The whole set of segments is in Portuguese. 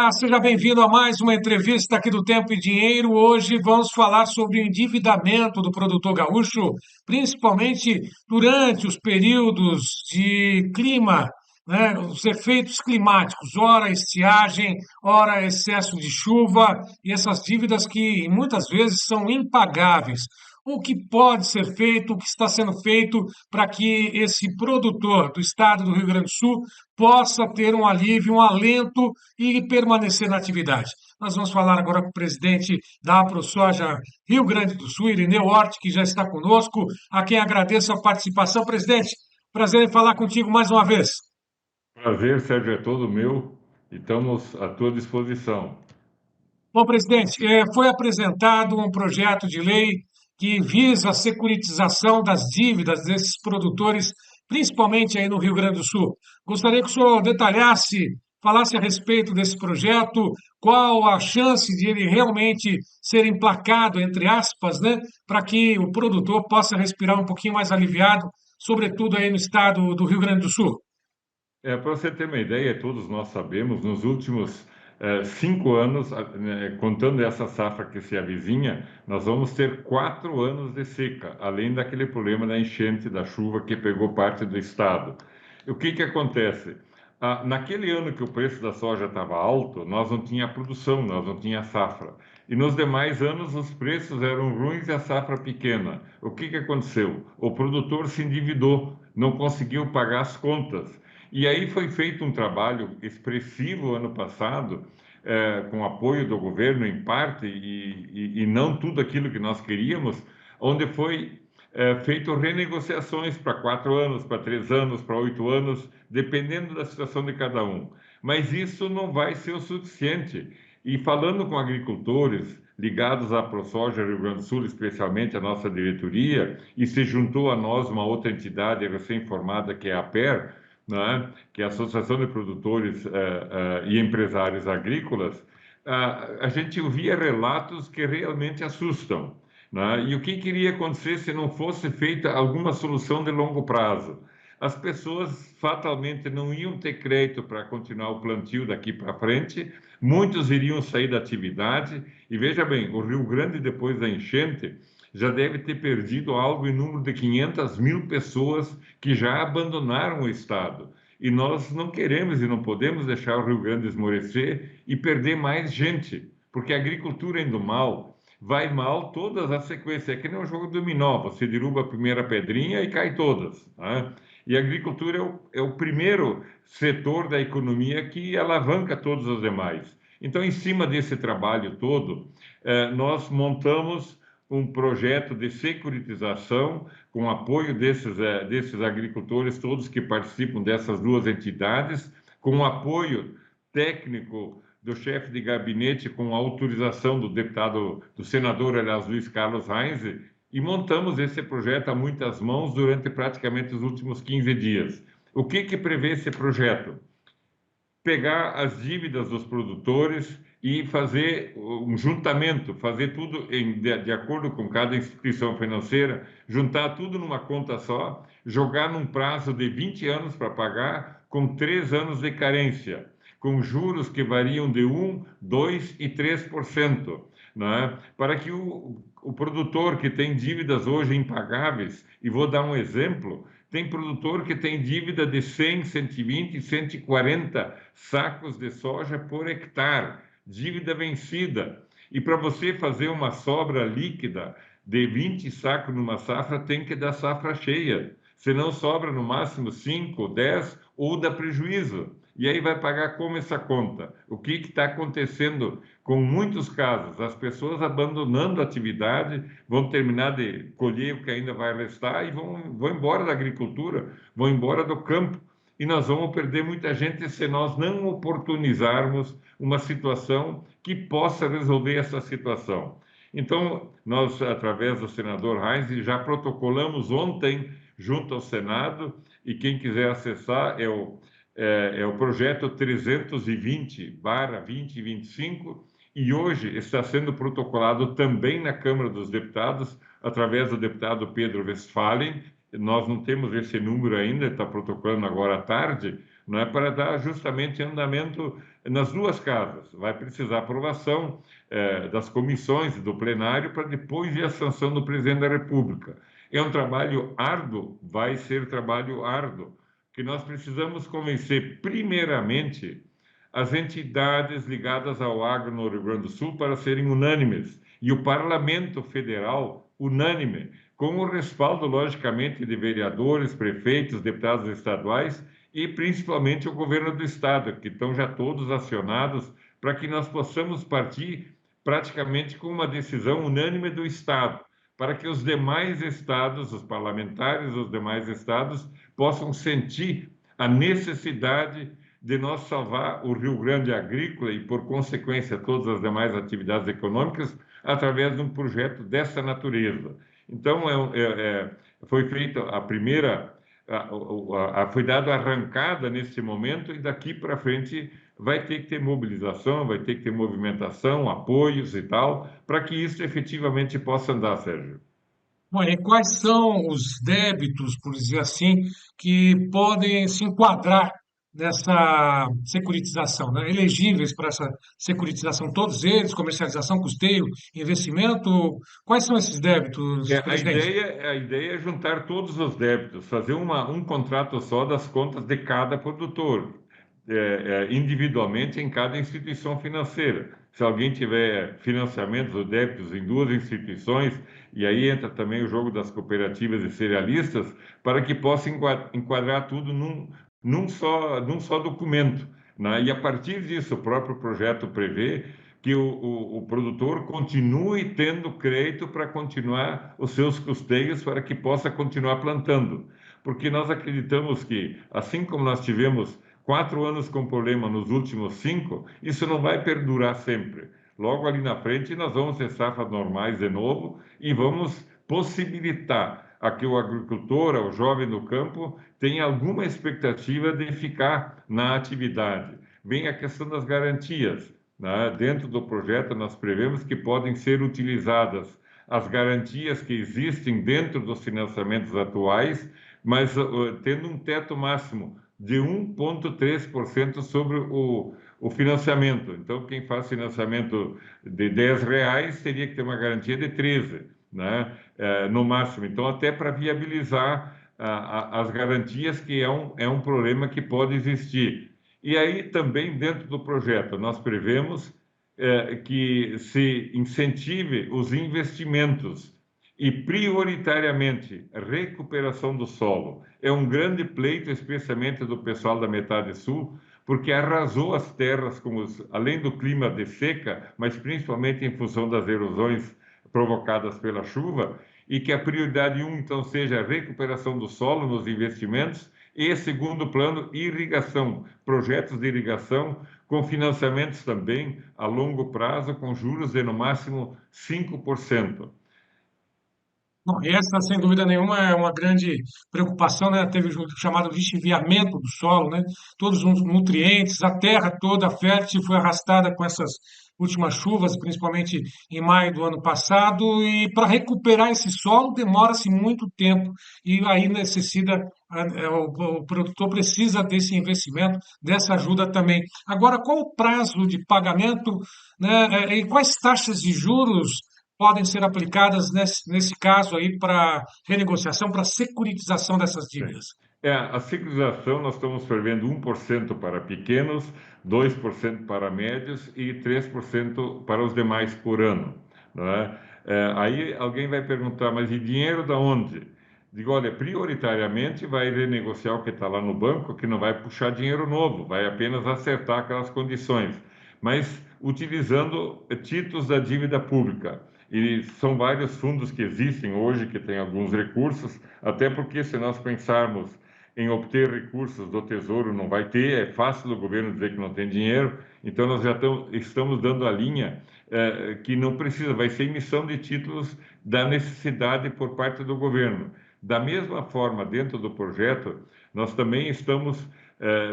Olá, seja bem-vindo a mais uma entrevista aqui do Tempo e Dinheiro. Hoje vamos falar sobre o endividamento do produtor gaúcho, principalmente durante os períodos de clima, né? Os efeitos climáticos, ora estiagem, ora excesso de chuva, e essas dívidas que muitas vezes são impagáveis. O que pode ser feito, o que está sendo feito para que esse produtor do estado do Rio Grande do Sul possa ter um alívio, um alento e permanecer na atividade. Nós vamos falar agora com o presidente da AproSoja Rio Grande do Sul, Irineu Hort, que já está conosco, a quem agradeço a participação. Presidente, prazer em falar contigo mais uma vez. Prazer, Sérgio, é todo meu e estamos à tua disposição. Bom, presidente, foi apresentado um projeto de lei que visa a securitização das dívidas desses produtores, principalmente aí no Rio Grande do Sul. Gostaria que o senhor detalhasse, falasse a respeito desse projeto, qual a chance de ele realmente ser emplacado, entre aspas, né, para que o produtor possa respirar um pouquinho mais aliviado, sobretudo aí no estado do Rio Grande do Sul. Para você ter uma ideia, todos nós sabemos, nos últimos 5 anos, né, contando essa safra que se avizinha, nós vamos ter 4 anos de seca, além daquele problema da enchente, da chuva que pegou parte do estado. O que que acontece? Naquele ano que o preço da soja estava alto, nós não tinha produção, nós não tinha safra. E nos demais anos os preços eram ruins e a safra pequena. O que que aconteceu? O produtor se endividou, não conseguiu pagar as contas. E aí foi feito um trabalho expressivo ano passado, com apoio do governo em parte, e não tudo aquilo que nós queríamos, onde foi feito renegociações para 4 anos, para 3 anos, para 8 anos, dependendo da situação de cada um. Mas isso não vai ser o suficiente. E falando com agricultores ligados à ProSoja Rio Grande do Sul, especialmente a nossa diretoria, e se juntou a nós uma outra entidade recém-formada que é a APER, né, que é a Associação de Produtores e Empresários Agrícolas, a gente ouvia relatos que realmente assustam. Né? E o que queria acontecer se não fosse feita alguma solução de longo prazo? As pessoas fatalmente não iam ter crédito para continuar o plantio daqui para frente, muitos iriam sair da atividade, e veja bem, o Rio Grande, depois da enchente, já deve ter perdido algo em número de 500 mil pessoas que já abandonaram o estado. E nós não queremos e não podemos deixar o Rio Grande esmorecer e perder mais gente, porque a agricultura indo mal, vai mal todas as sequências. É que nem um jogo dominó, você derruba a primeira pedrinha e cai todas. Né? E a agricultura é o primeiro setor da economia que alavanca todos os demais. Então, em cima desse trabalho todo, nós montamos um projeto de securitização com apoio desses agricultores todos que participam dessas duas entidades, com apoio técnico do chefe de gabinete, com autorização do deputado, do senador, aliás, Luiz Carlos Reins, e montamos esse projeto a muitas mãos durante praticamente os últimos 15 dias. O que que prevê esse projeto? Pegar as dívidas dos produtores e fazer um juntamento, fazer tudo de acordo com cada instituição financeira, juntar tudo numa conta só, jogar num prazo de 20 anos para pagar, com 3 anos de carência, com juros que variam de 1, 2 e 3%, né? Para que o produtor que tem dívidas hoje impagáveis, e vou dar um exemplo, tem produtor que tem dívida de 100, 120, 140 sacos de soja por hectare, dívida vencida. E para você fazer uma sobra líquida de 20 sacos numa safra, tem que dar safra cheia. Senão sobra no máximo 5, 10 ou dá prejuízo. E aí vai pagar como essa conta? O que está acontecendo com muitos casos? As pessoas abandonando a atividade, vão terminar de colher o que ainda vai restar e vão embora da agricultura, vão embora do campo. E nós vamos perder muita gente se nós não oportunizarmos uma situação que possa resolver essa situação. Então, nós, através do senador Reins, já protocolamos ontem junto ao Senado, e quem quiser acessar é o projeto 320/2025, e hoje está sendo protocolado também na Câmara dos Deputados, através do deputado Pedro Westphalen. Nós não temos esse número ainda, está protocolando agora à tarde, não é, para dar justamente andamento nas duas casas. Vai precisar aprovação das comissões do plenário para depois ir a sanção do presidente da República. É um trabalho árduo, vai ser trabalho árduo, que nós precisamos convencer, primeiramente, as entidades ligadas ao agro no Rio Grande do Sul para serem unânimes, e o Parlamento Federal unânime, com o respaldo, logicamente, de vereadores, prefeitos, deputados estaduais e principalmente o governo do estado, que estão já todos acionados para que nós possamos partir praticamente com uma decisão unânime do estado, para que os demais estados, os parlamentares dos demais estados, possam sentir a necessidade de nós salvar o Rio Grande agrícola e, por consequência, todas as demais atividades econômicas através de um projeto dessa natureza. Então, foi feita a primeira, foi dada a arrancada nesse momento e daqui para frente vai ter que ter mobilização, vai ter que ter movimentação, apoios e tal, para que isso efetivamente possa andar, Sérgio. Bom, e quais são os débitos, por dizer assim, que podem se enquadrar nessa securitização, né? Elegíveis para essa securitização, todos eles, comercialização, custeio, investimento. Quais são esses débitos, A presidente? ideia, a ideia é juntar todos os débitos, fazer um contrato só das contas de cada produtor, individualmente em cada instituição financeira. Se alguém tiver financiamentos ou débitos em duas instituições, e aí entra também o jogo das cooperativas e cerealistas, para que possa enquadrar tudo num só documento, né? E a partir disso, o próprio projeto prevê que o produtor continue tendo crédito para continuar os seus custeios para que possa continuar plantando. Porque nós acreditamos que, assim como nós tivemos 4 anos com problema nos últimos 5, isso não vai perdurar sempre. Logo ali na frente, nós vamos ter safras normais de novo e vamos possibilitar a que o agricultor, o jovem do campo, tenha alguma expectativa de ficar na atividade. Vem a questão das garantias, né? Dentro do projeto, nós prevemos que podem ser utilizadas as garantias que existem dentro dos financiamentos atuais, mas tendo um teto máximo de 1,3% sobre o financiamento. Então, quem faz financiamento de R$ 10 teria que ter uma garantia de 13, né? No máximo. Então, até para viabilizar as garantias, que é um problema que pode existir. E aí também dentro do projeto nós prevemos que se incentive os investimentos e prioritariamente recuperação do solo. É um grande pleito, especialmente do pessoal da metade sul, porque arrasou as terras, além do clima de seca, mas principalmente em função das erosões provocadas pela chuva, e que a prioridade um, então, seja a recuperação do solo nos investimentos e, segundo plano, irrigação, projetos de irrigação com financiamentos também a longo prazo, com juros de no máximo 5%. Bom, e essa, sem dúvida nenhuma, é uma grande preocupação, né? Teve o chamado lixiviamento do solo, né? Todos os nutrientes, a terra toda fértil foi arrastada com essas últimas chuvas, principalmente em maio do ano passado, e para recuperar esse solo demora-se muito tempo, e aí necessita, o produtor precisa desse investimento, dessa ajuda também. Agora, qual o prazo de pagamento, né? E quais taxas de juros podem ser aplicadas nesse caso aí para renegociação, para securitização dessas Sim. dívidas? A ciclização nós estamos prevendo 1% para pequenos, 2% para médios e 3% para os demais por ano, não é? Aí alguém vai perguntar, mas e dinheiro da onde? Digo, olha, prioritariamente vai renegociar o que está lá no banco, que não vai puxar dinheiro novo, vai apenas acertar aquelas condições, mas utilizando títulos da dívida pública. E são vários fundos que existem hoje, que têm alguns recursos, até porque se nós pensarmos em obter recursos do Tesouro, não vai ter, é fácil o governo dizer que não tem dinheiro, então nós já estamos dando a linha que não precisa, vai ser emissão de títulos da necessidade por parte do governo. Da mesma forma, dentro do projeto, nós também estamos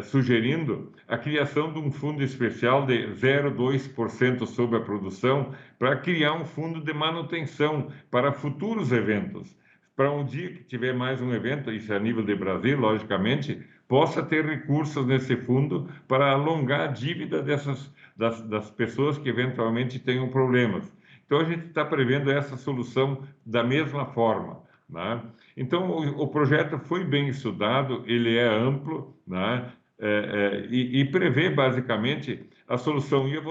sugerindo a criação de um fundo especial de 0,2% sobre a produção para criar um fundo de manutenção para futuros eventos. Para um dia que tiver mais um evento, isso é a nível de Brasil, logicamente, possa ter recursos nesse fundo para alongar a dívida das pessoas que eventualmente tenham problemas. Então, a gente está prevendo essa solução da mesma forma, né? Então, o projeto foi bem estudado, ele é amplo, né? E prevê basicamente a solução. E eu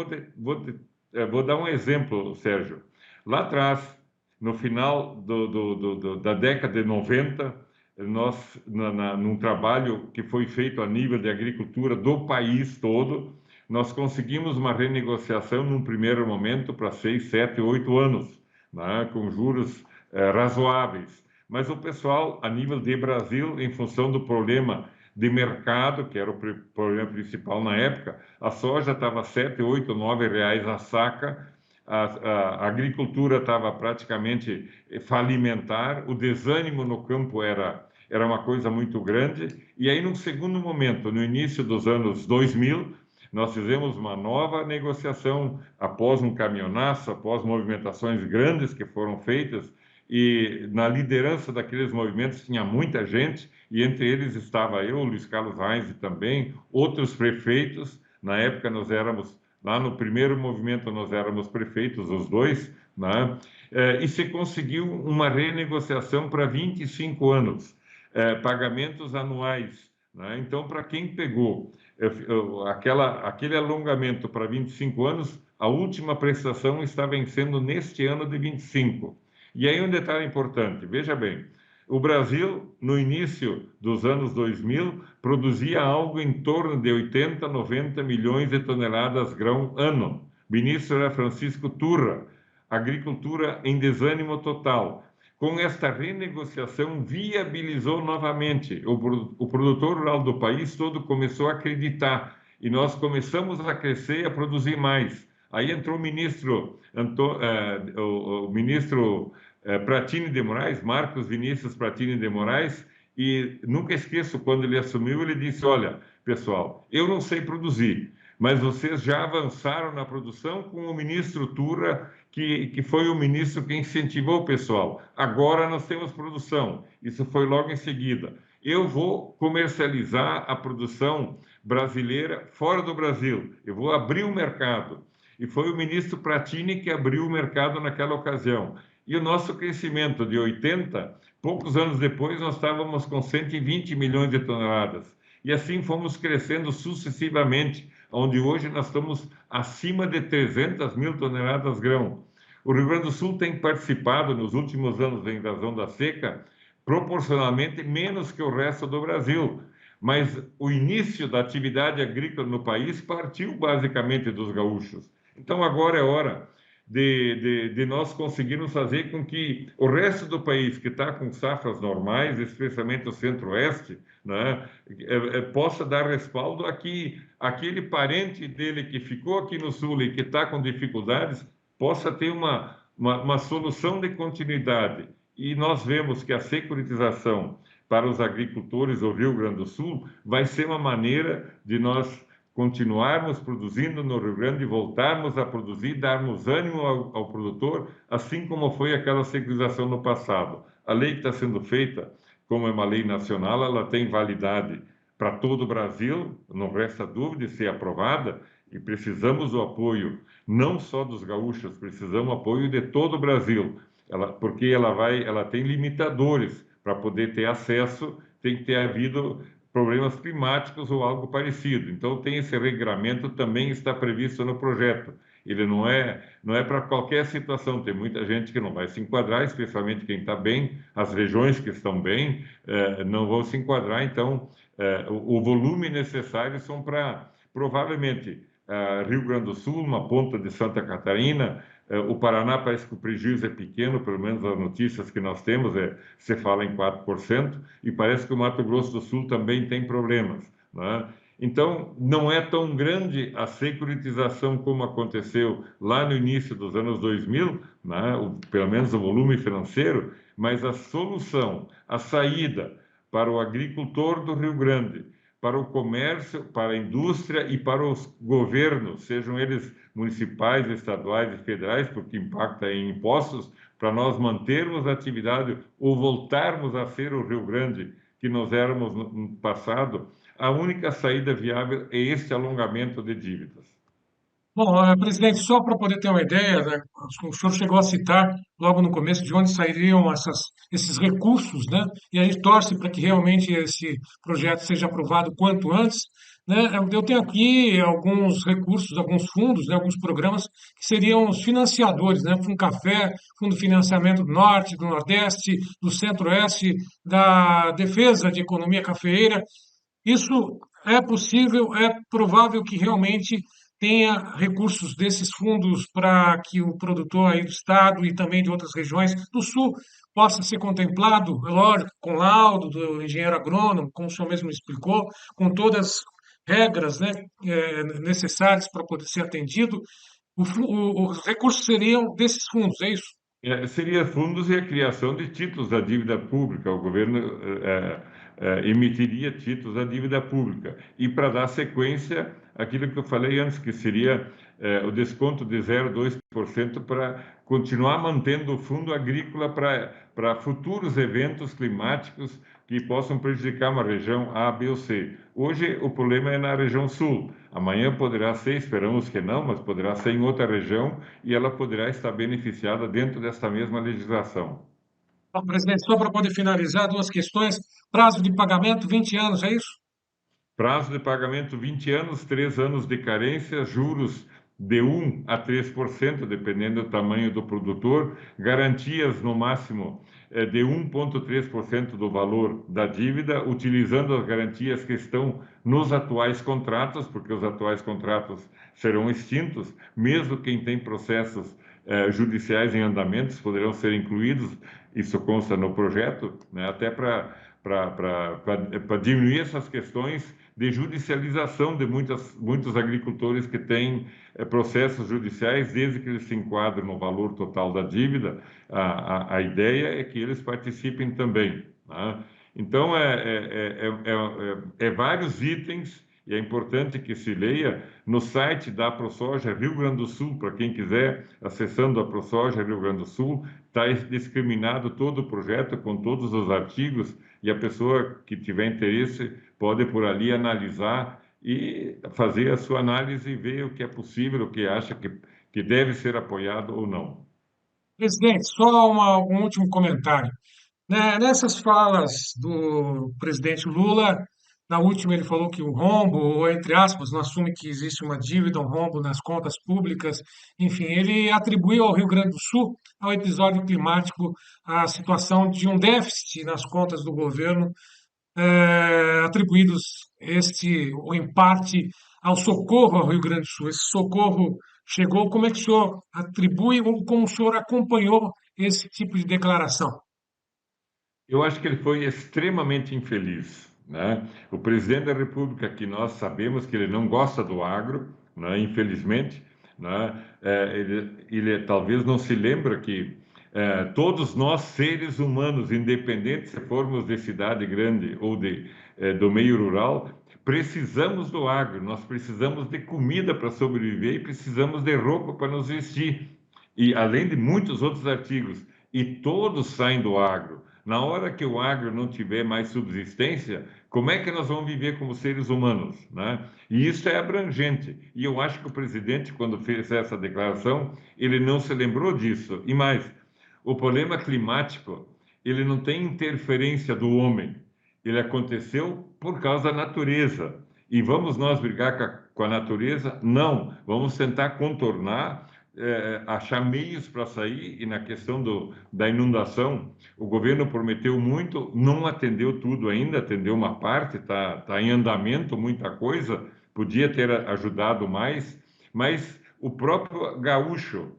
vou dar um exemplo, Sérgio. Lá atrás, no final da década de 90, nós, num trabalho que foi feito a nível de agricultura do país todo, nós conseguimos uma renegociação num primeiro momento para 6, 7, 8 anos, né, com juros razoáveis. Mas o pessoal, a nível de Brasil, em função do problema de mercado, que era o problema principal na época, a soja estava 7, 8, 9 reais a saca, a agricultura estava praticamente falimentar, o desânimo no campo era uma coisa muito grande, e aí, num segundo momento, no início dos anos 2000, nós fizemos uma nova negociação após um caminhonaço, após movimentações grandes que foram feitas, e na liderança daqueles movimentos tinha muita gente, e entre eles estava eu, Luiz Carlos Reis também, outros prefeitos. Na época nós éramos, lá no primeiro movimento nós éramos prefeitos, os dois, né? E se conseguiu uma renegociação para 25 anos, pagamentos anuais, né? Então, para quem pegou aquele alongamento para 25 anos, a última prestação está vencendo neste ano de 25. E aí um detalhe importante, veja bem, o Brasil, no início dos anos 2000, produzia algo em torno de 80, 90 milhões de toneladas grão ano. O ministro era Francisco Turra, agricultura em desânimo total. Com esta renegociação, viabilizou novamente. O produtor rural do país todo começou a acreditar e nós começamos a crescer e a produzir mais. Aí entrou o ministro Pratini de Moraes, Marcos Vinícius Pratini de Moraes, e nunca esqueço, quando ele assumiu, ele disse: olha, pessoal, eu não sei produzir, mas vocês já avançaram na produção com o ministro Turra, que foi o ministro que incentivou o pessoal. Agora nós temos produção. Isso foi logo em seguida. Eu vou comercializar a produção brasileira fora do Brasil. Eu vou abrir o mercado. E foi o ministro Pratini que abriu o mercado naquela ocasião. E o nosso crescimento de 80, poucos anos depois, nós estávamos com 120 milhões de toneladas. E assim fomos crescendo sucessivamente, onde hoje nós estamos acima de 300 mil toneladas grão. O Rio Grande do Sul tem participado nos últimos anos da invasão da seca proporcionalmente menos que o resto do Brasil. Mas o início da atividade agrícola no país partiu basicamente dos gaúchos. Então agora é hora de nós conseguirmos fazer com que o resto do país, que está com safras normais, especialmente o centro-oeste, né, possa dar respaldo a que aquele parente dele que ficou aqui no sul e que está com dificuldades, possa ter uma solução de continuidade. E nós vemos que a securitização para os agricultores do Rio Grande do Sul vai ser uma maneira de nós continuarmos produzindo no Rio Grande, voltarmos a produzir, darmos ânimo ao produtor, assim como foi aquela securitização no passado. A lei que está sendo feita, como é uma lei nacional, ela tem validade para todo o Brasil, não resta dúvida de ser aprovada, e precisamos do apoio não só dos gaúchos, precisamos do apoio de todo o Brasil, porque ela tem limitadores para poder ter acesso, tem que ter havido problemas climáticos ou algo parecido. Então, tem esse regramento, também está previsto no projeto. Ele não é para qualquer situação, tem muita gente que não vai se enquadrar, especialmente quem está bem, as regiões que estão bem não vão se enquadrar, então o volume necessário são para, provavelmente, Rio Grande do Sul, uma ponta de Santa Catarina, o Paraná parece que o prejuízo é pequeno, pelo menos as notícias que nós temos, se fala em 4%, e parece que o Mato Grosso do Sul também tem problemas, né? Então, não é tão grande a securitização como aconteceu lá no início dos anos 2000, né? Pelo menos o volume financeiro, mas a solução, a saída para o agricultor do Rio Grande, para o comércio, para a indústria e para os governos, sejam eles municipais, estaduais e federais, porque impacta em impostos, para nós mantermos a atividade ou voltarmos a ser o Rio Grande que nós éramos no passado, a única saída viável é este alongamento de dívidas. Bom, presidente, só para poder ter uma ideia, né, o senhor chegou a citar logo no começo de onde sairiam esses recursos, né? E a gente torce para que realmente esse projeto seja aprovado quanto antes, né? Eu tenho aqui alguns recursos, alguns fundos, né, alguns programas que seriam os financiadores, né? Fundo Café, Fundo de Financiamento do Norte, do Nordeste, do Centro-Oeste, da Defesa de Economia Cafeeira. Isso é possível, é provável que realmente tenha recursos desses fundos para que o produtor aí do estado e também de outras regiões do sul possa ser contemplado, é lógico, com laudo do engenheiro agrônomo, como o senhor mesmo explicou, com todas as regras, né, necessárias para poder ser atendido. Os recursos seriam desses fundos, é isso? Seria fundos e a criação de títulos da dívida pública. O governo emitiria títulos da dívida pública. E para dar sequência àquilo que eu falei antes, que seria o desconto de 0,2% para continuar mantendo o fundo agrícola para futuros eventos climáticos que possam prejudicar uma região A, B ou C. Hoje o problema é na região sul. Amanhã poderá ser, esperamos que não, mas poderá ser em outra região e ela poderá estar beneficiada dentro desta mesma legislação. Bom, presidente, só para poder finalizar, duas questões. Prazo de pagamento, 20 anos, é isso? Prazo de pagamento 20 anos, 3 anos de carência, juros de 1 a 3%, dependendo do tamanho do produtor, garantias no máximo de 1,3% do valor da dívida, utilizando as garantias que estão nos atuais contratos, porque os atuais contratos serão extintos, mesmo quem tem processos judiciais em andamentos poderão ser incluídos, isso consta no projeto, né, até para diminuir essas questões de judicialização de muitos agricultores que têm processos judiciais, desde que eles se enquadrem no valor total da dívida, a ideia é que eles participem também, né? Então, vários itens, e é importante que se leia no site da ProSoja Rio Grande do Sul, para quem quiser, acessando a ProSoja Rio Grande do Sul, está discriminado todo o projeto com todos os artigos, e a pessoa que tiver interesse pode por ali analisar e fazer a sua análise e ver o que é possível, o que acha que deve ser apoiado ou não. Presidente, só um último comentário. Né, nessas falas do presidente Lula, na última ele falou que o rombo, ou entre aspas, não assume que existe uma dívida, um rombo nas contas públicas, enfim, ele atribuiu ao Rio Grande do Sul, ao episódio climático, a situação de um déficit nas contas do governo, atribuídos ou em parte, ao socorro ao Rio Grande do Sul. Esse socorro chegou, como é que o senhor atribui, ou como o senhor acompanhou esse tipo de declaração? Eu acho que ele foi extremamente infeliz, né? O presidente da República, que nós sabemos que ele não gosta do agro, né? Infelizmente, né? Ele talvez não se lembra que todos nós, seres humanos, independente se formos de cidade grande ou do meio rural, precisamos do agro, nós precisamos de comida para sobreviver e precisamos de roupa para nos vestir. E além de muitos outros artigos, e todos saem do agro. Na hora que o agro não tiver mais subsistência, como é que nós vamos viver como seres humanos, né? E isso é abrangente. E eu acho que o presidente, quando fez essa declaração, ele não se lembrou disso. E mais, o problema climático, ele não tem interferência do homem. Ele aconteceu por causa da natureza. E vamos nós brigar com a natureza? Não. Vamos tentar contornar, achar meios para sair. E na questão da inundação, o governo prometeu muito, não atendeu tudo ainda, atendeu uma parte, tá em andamento muita coisa, podia ter ajudado mais, mas o próprio gaúcho,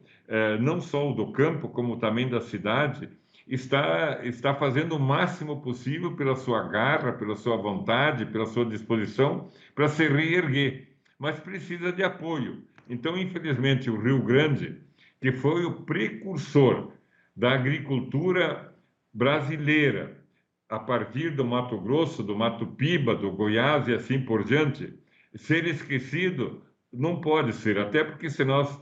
não só o do campo, como também da cidade, está fazendo o máximo possível pela sua garra, pela sua vontade, pela sua disposição para se reerguer, mas precisa de apoio. Então, infelizmente, o Rio Grande, que foi o precursor da agricultura brasileira, a partir do Mato Grosso, do Mato Piba, do Goiás e assim por diante, ser esquecido não pode ser, até porque se nós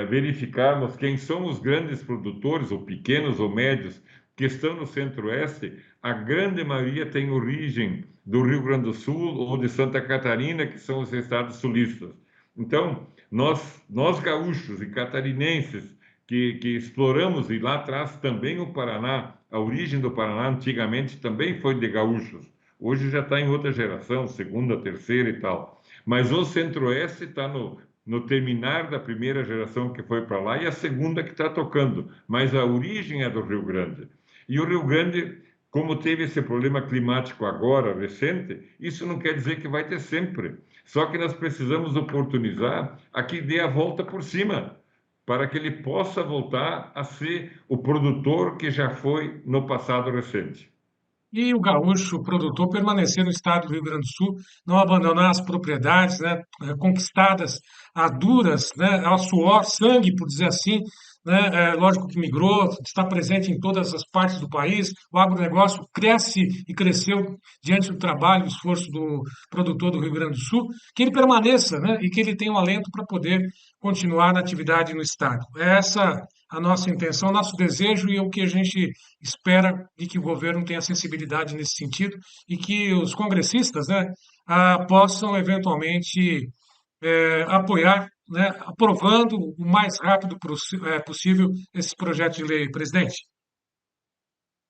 verificarmos quem são os grandes produtores, ou pequenos ou médios, que estão no Centro-Oeste, a grande maioria tem origem do Rio Grande do Sul ou de Santa Catarina, que são os estados sulistas. Então, nós gaúchos e catarinenses que exploramos, e lá atrás também o Paraná, a origem do Paraná antigamente também foi de gaúchos. Hoje já está em outra geração, segunda, terceira e tal. Mas o Centro-Oeste está no terminar da primeira geração que foi para lá e a segunda que está tocando. Mas a origem é do Rio Grande. E o Rio Grande, como teve esse problema climático agora, recente, isso não quer dizer que vai ter sempre. Só que nós precisamos oportunizar a que dê a volta por cima, para que ele possa voltar a ser o produtor que já foi no passado recente. E o gaúcho, o produtor, permanecer no estado do Rio Grande do Sul, não abandonar as propriedades, né, conquistadas a duras, né, ao suor, sangue, por dizer assim, né, lógico que migrou, está presente em todas as partes do país, o agronegócio cresce e cresceu diante do trabalho, do esforço do produtor do Rio Grande do Sul, que ele permaneça, né, e que ele tenha um alento para poder continuar na atividade no estado. É essa a nossa intenção, nosso desejo e o que a gente espera de que o governo tenha sensibilidade nesse sentido e que os congressistas, né, possam eventualmente apoiar, né, aprovando o mais rápido possível esse projeto de lei. Presidente.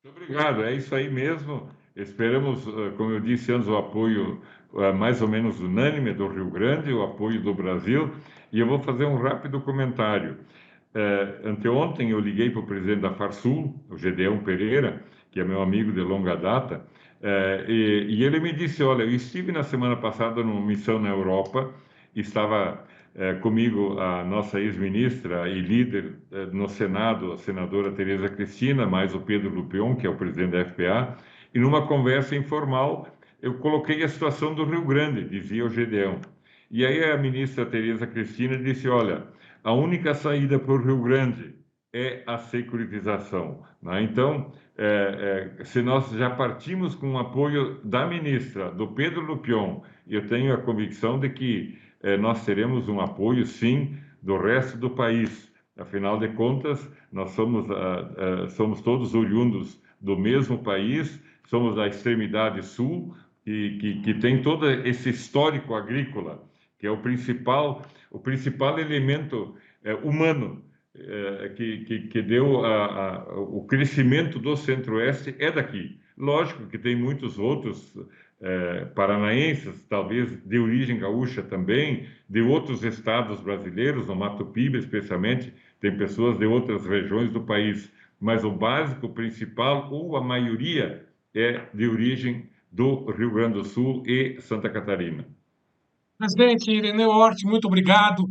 Muito obrigado, é isso aí mesmo. Esperamos, como eu disse antes, o apoio mais ou menos unânime do Rio Grande, o apoio do Brasil, e eu vou fazer um rápido comentário. Anteontem eu liguei para o presidente da Farsul, o Gedeão Pereira, que é meu amigo de longa data, e ele me disse, olha, eu estive na semana passada numa missão na Europa, estava comigo a nossa ex-ministra e líder no Senado, a senadora Tereza Cristina, mais o Pedro Lupion, que é o presidente da FPA, e numa conversa informal eu coloquei a situação do Rio Grande, dizia o Gedeão. E aí a ministra Tereza Cristina disse, olha, a única saída para o Rio Grande é a securitização, né? Então, se nós já partimos com o apoio da ministra, do Pedro Lupion, eu tenho a convicção de que nós teremos um apoio, sim, do resto do país. Afinal de contas, nós somos todos oriundos do mesmo país, somos da extremidade sul, que tem todo esse histórico agrícola, que é o principal elemento humano que deu o crescimento do Centro-Oeste é daqui. Lógico que tem muitos outros paranaenses, talvez de origem gaúcha também, de outros estados brasileiros, no Mato Piba especialmente, tem pessoas de outras regiões do país, mas o básico, o principal, ou a maioria, é de origem do Rio Grande do Sul e Santa Catarina. Presidente Ireneu Hort, muito obrigado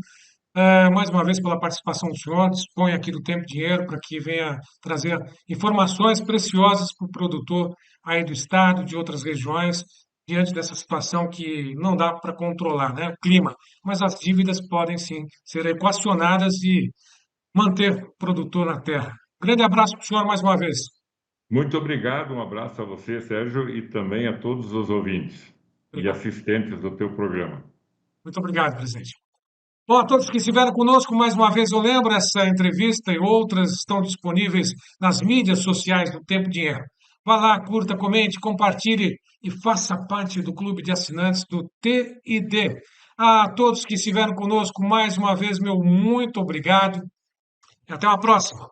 mais uma vez pela participação do senhor. Dispõe aqui do tempo e dinheiro para que venha trazer informações preciosas para o produtor aí do estado, de outras regiões, diante dessa situação que não dá para controlar, né? O clima. Mas as dívidas podem sim ser equacionadas e manter o produtor na terra. Grande abraço para o senhor mais uma vez. Muito obrigado, um abraço a você, Sérgio, e também a todos os ouvintes e Obrigado. assistentes do teu programa. Muito obrigado, presidente. Bom, a todos que estiveram conosco, mais uma vez eu lembro, essa entrevista e outras estão disponíveis nas mídias sociais do Tempo e Dinheiro. Vá lá, curta, comente, compartilhe e faça parte do clube de assinantes do TID. A todos que estiveram conosco, mais uma vez, meu muito obrigado e até uma próxima.